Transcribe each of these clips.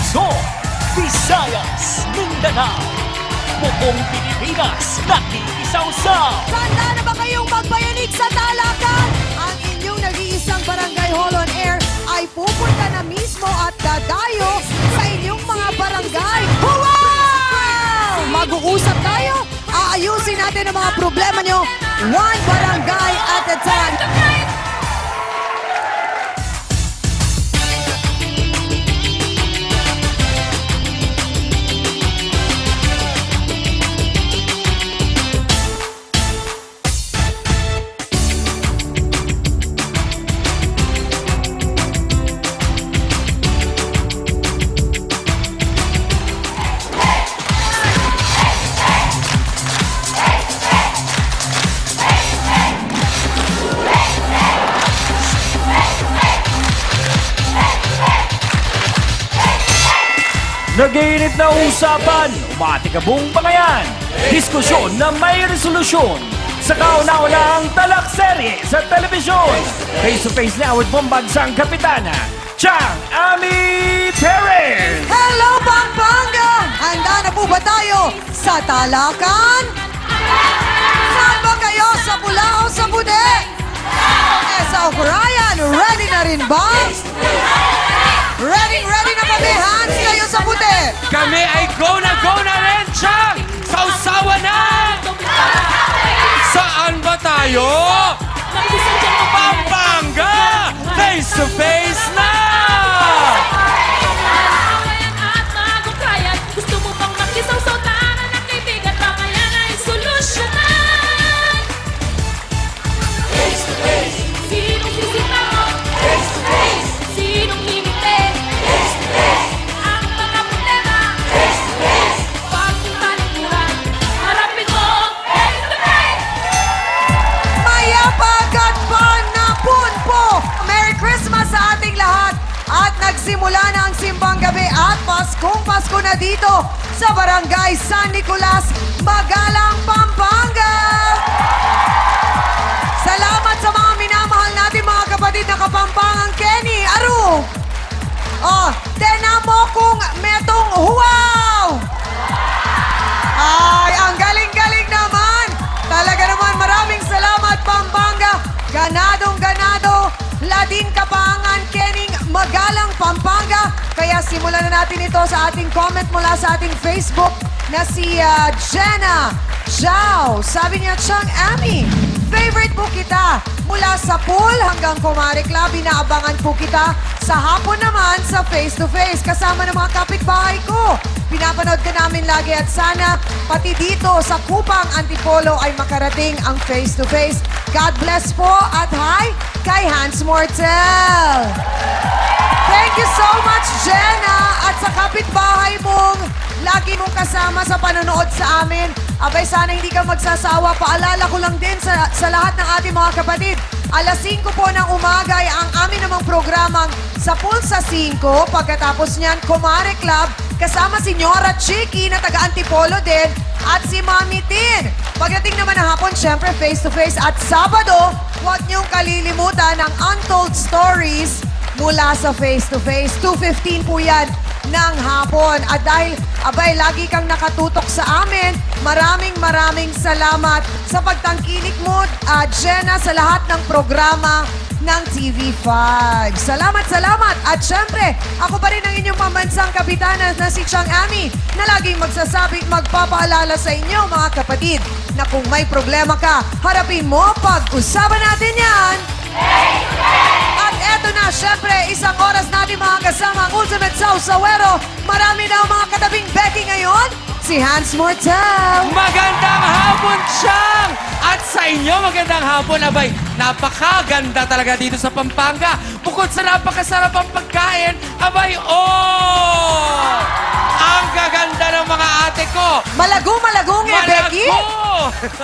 Luzon, Visayas, Mindanao, buong Pilipinas, nakikisaw-saw. Handa na ba kayong magbayanig sa talakan? Ang inyong nag-iisang Barangay Hall on Air ay pupunta na mismo at dadayo sa inyong mga barangay. Wow! Mag-uusap tayo, aayusin natin ang mga problema nyo, one barangay at a time. Nag-iinit na usapan, umatikabong bangayan, diskusyon na may resolusyon, sa kauna-unahang talak serye sa telebisyon. Face-to-face na with pambansang kapitana, Chang Ami Perez! Hello, Pampanga! Handa na po ba tayo sa talakan? Saan ba kayo? Sa pula o sa puti? Esa O'Brien, ready na rin ba? Ready na kami, hands kayo sa puti! Kami ay go na rin, Chang! Sausawa na! Saan ba tayo? Pampanga! Face to face na! Gusto mo bang makisaw-saw tahanan ng kaibigan? Bangayan ay solusyonan! Face to face! Sinong sisita mo? Face to face! Sinong himite? Face to face! Ang mga problema? Face to face! Pag talikuran, harapin mo! Face to face! Mayapag at panapon po! Merry Christmas sa ating lahat! At nagsimula na ang simbang gabi at Pasko na dito sa Barangay San Nicolas, Magalang, Pampanga! Salamat sa mga minamahal natin mga kapatid na Kapampangang Kenny, Aru! Tenamo kung metong wow! Ay, ang galing-galing naman! Talaga naman, maraming salamat, Pampanga! Ganadong-ganado, Ladin Kapangan, Kening, Magalang, Pampanga. Kaya simulan na natin ito sa ating comment mula sa ating Facebook na si Jenna Zhao. Sabi niya, Chang Ami, favorite po kita. Mula sa pool hanggang Kumare Club, inaabangan po kita. Sa hapon naman sa Face to Face, kasama ng mga kapitbahay ko. Pinapanood ka namin lagi at sana pati dito sa Kupang Antipolo ay makarating ang Face to Face. God bless po at hi kay Hans Mortel. Thank you so much, Jenna, at sa kapitbahay mong lagi mong kasama sa panonood sa amin. Abay, sana hindi ka magsasawa. Paalala ko lang din sa lahat ng ating mga kapatid. Alas 5 po ng umaga ay ang amin namang programang Sa Pulsa 5. Pagkatapos niyan, Kumare Club, kasama si Nyora Chiki na taga-Antipolo din at si Mami Tin. Pagdating naman ng hapon, syempre face to face. At Sabado, huwag niyong kalilimutan ang Untold Stories mula sa face to face. 2:15 po yan ng hapon. At dahil, abay, lagi kang nakatutok sa amin, maraming salamat sa pagtangkilik mo, Jenna, sa lahat ng programa ng TV5. Salamat! At syempre, ako pa rin ang inyong pambansang kapitana na si Chang Ami na laging magsasabing magpapaalala sa inyo, mga kapatid, na kung may problema ka, harapin mo, pag-usapan natin yan! At eto na, syempre, isang oras natin mga kasama ang Ultimate Sausawero. Marami na ang mga katabing Becky ngayon. Si Hans Mortel. Magandang hapon, Chang! At sa inyo, magandang hapon. Abay, napakaganda talaga dito sa Pampanga. Bukod sa napakasarap ang pagkain, abay, ang gaganda ng mga ate ko. Malago-malagong eh, Becky?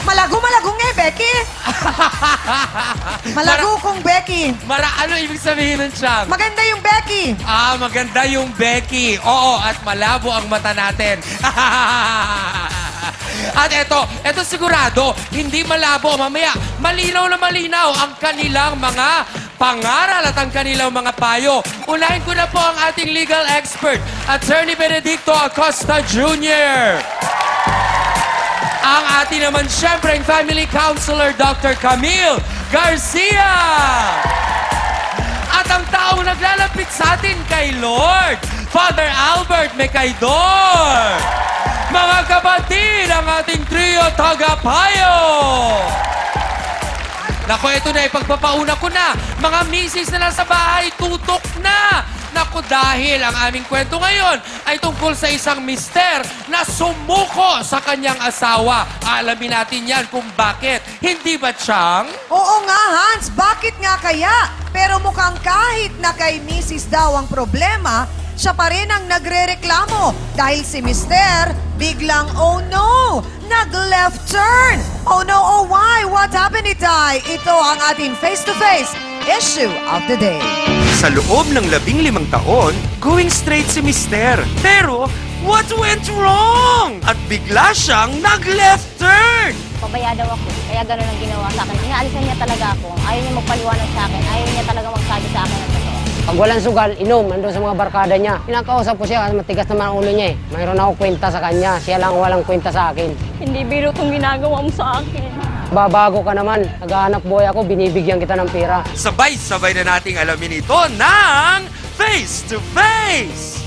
Malago-malagong eh, Becky? Malago kong Becky. Ano ibig sabihin nun, Chang? Maganda yung Becky. Maganda yung Becky. Oo, at malabo ang mata natin. At eto sigurado, hindi malabo. Mamaya, malinaw na malinaw ang kanilang mga pangaral at ang kanilang mga payo. Unahin ko na po ang ating legal expert, Attorney Benedicto Acosta Jr. Ang ating naman siyempre family counselor, Dr. Camille Garcia. At ang taong naglalapit sa atin kay Lord, Father Albert Mecaidor. Mga kapatid, ang ating trio tagapayo. Naku, ito na, ipagpapauna ko na. Mga misis na nasa bahay, tutok na. Naku, dahil ang aming kwento ngayon ay tungkol sa isang mister na sumuko sa kanyang asawa. Alamin natin yan kung bakit. Hindi ba, Chang? Oo nga, Hans. Bakit nga kaya? Pero mukhang kahit na kay Mrs. daw ang problema, siya pa rin ang nagre-reklamo dahil si Mister biglang, oh no, nag-left turn. Oh no, oh why? What happened, Itay? Ito ang ating face-to-face issue of the day. Sa loob ng 15 taon, going straight si Mister. Pero, what went wrong? At bigla siyang nag-left turn. Pabaya daw ako, kaya gano'n ang ginawa sa akin. Inaalisan niya talaga ako. Ayaw niya magpaliwanag sa akin. Ayaw niya talaga magsabi sa akin ng totoo. Pag walang sugal, inom, nandun sa mga barkada niya. Pinakausap ko siya kasi matigas naman ang ulo niya eh. Mayroon ako kwenta sa kanya, siya lang walang kwenta sa akin. Hindi biro itong ginagawa mo sa akin. Babago ka naman, naghahanap buhay ako, binibigyan kita ng pera. Sabay-sabay na nating alamin ito ng Face to Face.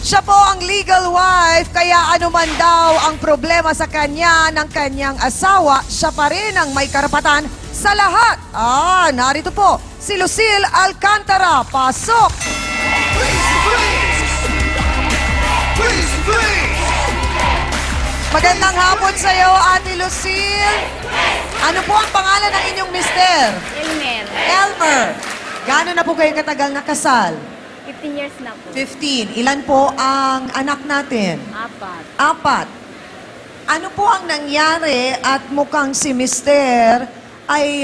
Siya po ang legal wife, kaya anuman daw ang problema sa kanya ng kanyang asawa, siya pa rin ang may karapatan sa lahat. Narito po, si Lucille Alcantara. Pasok! Magandang hapon sa iyo, Ate Lucille. Ano po ang pangalan ng inyong mister? Elmer, Elmer. Gaano na po kayong katagal na kasal? 15 years na po. 15. Ilan po ang anak natin? 4. 4. Ano po ang nangyari at mukhang si mister ay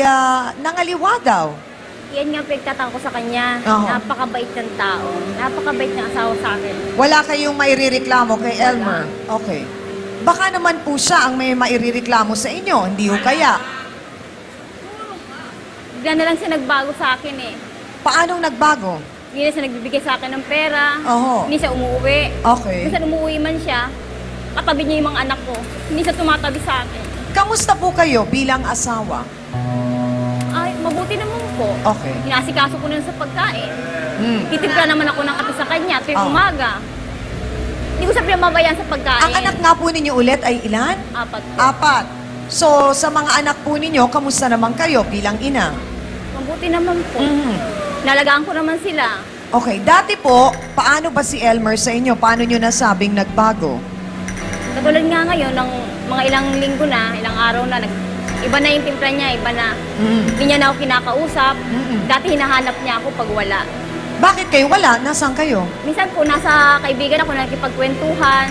nangaliwa daw? Yan nga pagtataka ko sa kanya. Oo. Napakabait ng tao. Napakabait ng asawa sa akin. Wala kayong mairereklamo kay Elmer? Okay. Baka naman po siya ang may mairereklamo sa inyo, hindi ho kaya? Bigla na lang siya nagbago sa akin eh. Paanong nagbago? Hindi na siya nagbibigay sa akin ng pera. Oho. Hindi siya umuwi. Okay. Minsan umuwi man siya, katabi niya yung mga anak ko. Hindi siya tumatabi sa akin. Kamusta po kayo bilang asawa? Ay, mabuti naman po. Okay. Hinasikaso ko na sa pagkain. Hmm. Titimpla naman ako ng kape sa kanya tuwing Oh. umaga. Hindi ko siya pinamabayan sa pagkain. Ang anak nga po ninyo ulit ay ilan? 4 po. 4. So, sa mga anak po ninyo, kamusta naman kayo bilang ina? Mabuti naman po. Mhm. Nalagaan ko naman sila. Okay, dati po, paano ba si Elmer sa inyo? Paano nyo nasabing nagbago? Katulad nga ngayon, ng mga ilang linggo na, ilang araw na, iba na yung timpla niya, iba na. Mm. Hindi niya na ako kinakausap. Mm-mm. Dati hinahanap niya ako pag wala. Bakit kayo wala? Nasaan kayo? Minsan po, nasa kaibigan ako, nakikipagkwentuhan.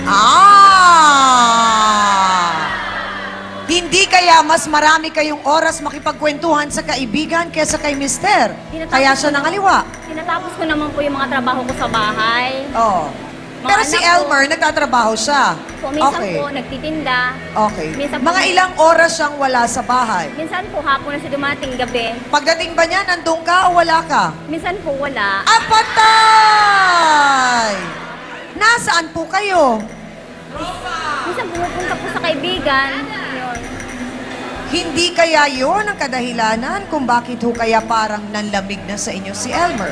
Hindi kaya mas marami kayong oras makipagkwentuhan sa kaibigan kaysa kay mister? Tinatapos Kaya ko siya naman- nangaliwa? Tinatapos ko naman po yung mga trabaho ko sa bahay. Oo. Mga Pero si anak ko- Elmer, nagtatrabaho siya. Po, minsan Okay. po, nagtitinda. Okay. minsan po- Mga ilang oras siyang wala sa bahay? Minsan po, hapon na siya dumating, gabi. Pagdating ba niya, nandun ka o wala ka? Minsan po, wala. Patay! Nasaan po kayo? Minsan pumupunta po sa kaibigan. Yun. Hindi kaya yon ang kadahilanan kung bakit ho kaya parang nanlamig na sa inyo si Elmer?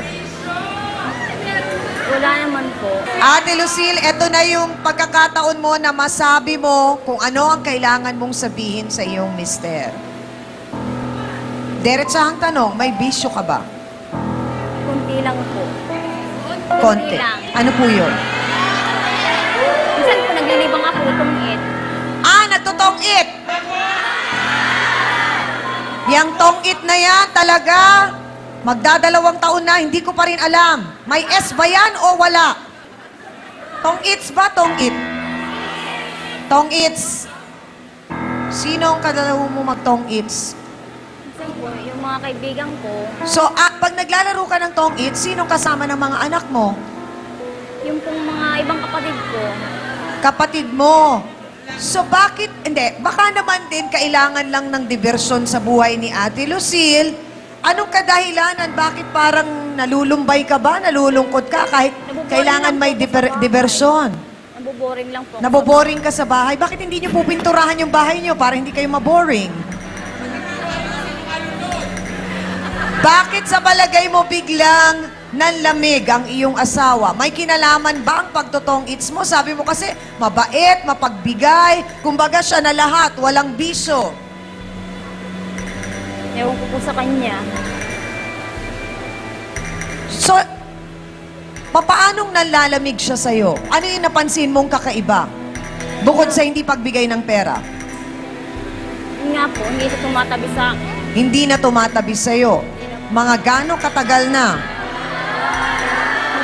Wala naman po. Ate Lucille, eto na yung pagkakataon mo na masabi mo kung ano ang kailangan mong sabihin sa iyong mister. Diretsahang tanong, may bisyo ka ba? Kunti lang po. Konti. lang. Ano po yun? Minsan po, naglilibang ako, tungit. Nagtotong-it! Yang tong-it na yan talaga, magdadalawang taon na, hindi ko pa rin alam. May S ba yan o wala? Tong-its ba? Tong-it? Tong-its. Sino ang kadalaw mo mag-tong-its? Minsan po, yung mga kaibigan ko, So, pag naglalaro ka ng tong-its, sino kasama ng mga anak mo? yung pong mga ibang kapatid ko, Kapatid mo. So, bakit, hindi, baka naman din kailangan lang ng diversyon sa buhay ni Ate Lucille Anong kadahilanan? Bakit parang nalulumbay ka ba? Nalulungkot ka kahit Naboboring kailangan lang may po ako sa bahay. diversyon? Naboboring lang po. Naboboring ka sa bahay? Bakit hindi nyo pupinturahan yung bahay nyo para hindi kayo maboring? Bakit sa palagay mo biglang nanlamig ang iyong asawa? May kinalaman ba ang pagtotong its mo? Sabi mo kasi, mabait, mapagbigay, kumbaga siya na lahat, walang bisyo. Ewan ko po sa kanya. So, papaanong nanlalamig siya sa'yo? Ano yung napansin mong kakaiba? Bukod sa hindi pagbigay ng pera. Yun nga po, hindi siya tumatabi sa akin. Hindi na tumatabi sa'yo. Mga gano'ng katagal na?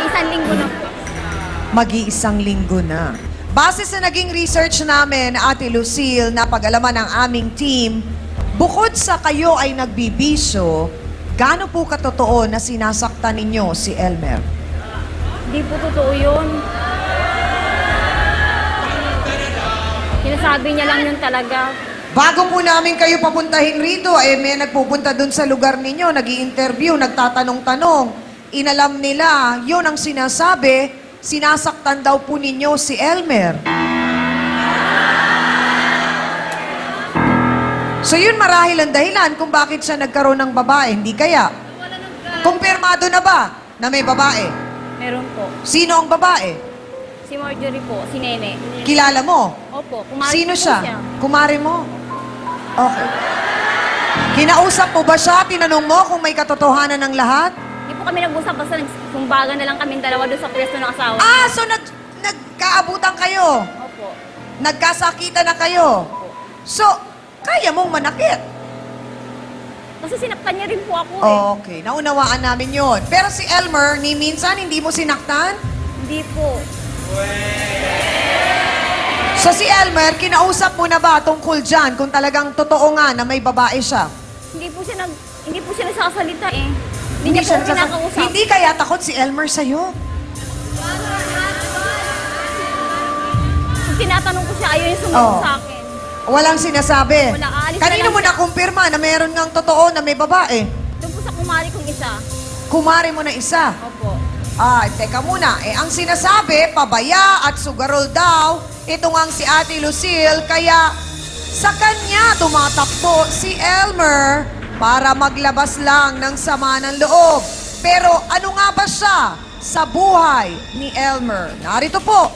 Isang linggo na po. Mag-iisang linggo na. Base sa naging research namin, Ate Lucille, na pag-alaman ng aming team, bukod sa kayo ay nagbibisyo, gaano po katotoo na sinasaktan ninyo si Elmer? Hindi po totoo yun. Sinasabi niya lang yun talaga. Bago po namin kayo papuntahin rito, may nagpupunta dun sa lugar ninyo, nag-i-interview, nagtatanong-tanong. Inalam nila, yun ang sinasabi, sinasaktan daw po ninyo si Elmer. So yun marahil ang dahilan kung bakit siya nagkaroon ng babae, hindi kaya? Kumpirmado na ba na may babae? Meron po. Sino ang babae? Si Marjorie po, si Nene. Kilala mo? Opo, kumari Sino po siya? Kumare mo? Okay. Kinausap mo ba siya? Tinanong mo kung may katotohanan ng lahat? Hindi po kami nag-usap, basta nagsumbagan na lang kami dalawa doon sa pwesto ng asawa. Ah, so nagkaabutan kayo? Opo. Nagkasakita na kayo? So, kaya mong manakit? Kasi sinaktan niya rin po ako eh. Okay, naunawaan namin yon. Pero si Elmer, ni minsan hindi mo sinaktan? Hindi po. So si Elmer, kinausap mo na ba tungkol dyan kung talagang totoo nga na may babae siya? Hindi po siya nagsasalita eh. Hindi niya po siya kinakausap. Hindi kaya takot si Elmer sa'yo? Kung tinatanong ko siya, ayaw niya sumunod Oo. sa akin. Walang sinasabi? Wala, aalis na Kanino lang mo siya. nakumpirma na meron ngang totoo na may babae? Doon po sa kumari kong isa. Kumari mo na isa. Opo. Teka muna. Ang sinasabi, pabaya at sugarol daw, ito ngang si Ate Lucille, kaya sa kanya tumatakbo si Elmer para maglabas lang ng sama ng loob. Pero ano nga ba siya sa buhay ni Elmer? Narito po.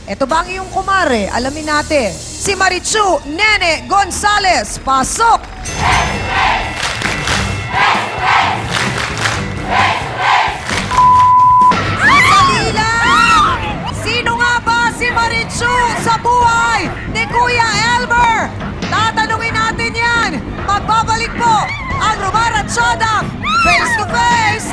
Ito ba ang iyong kumare? Alamin natin. Si Marichu Nene Gonzales. Pasok! Sandali lang! Sino nga ba si Marichu sa buhay ni Kuya Elmer? Tatanungin natin yan. Magbabalik po ang Rumar at Sodam face to face.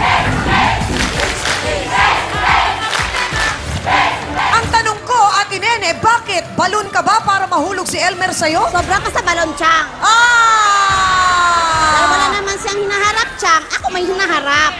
Ang tanong ko, Ate Nene, bakit? Balon ka ba para mahulog si Elmer sa'yo? Sobra ka sa balon, Chang. Ah! Wala naman siyang hinaharap, Chang. Ako may hinaharap.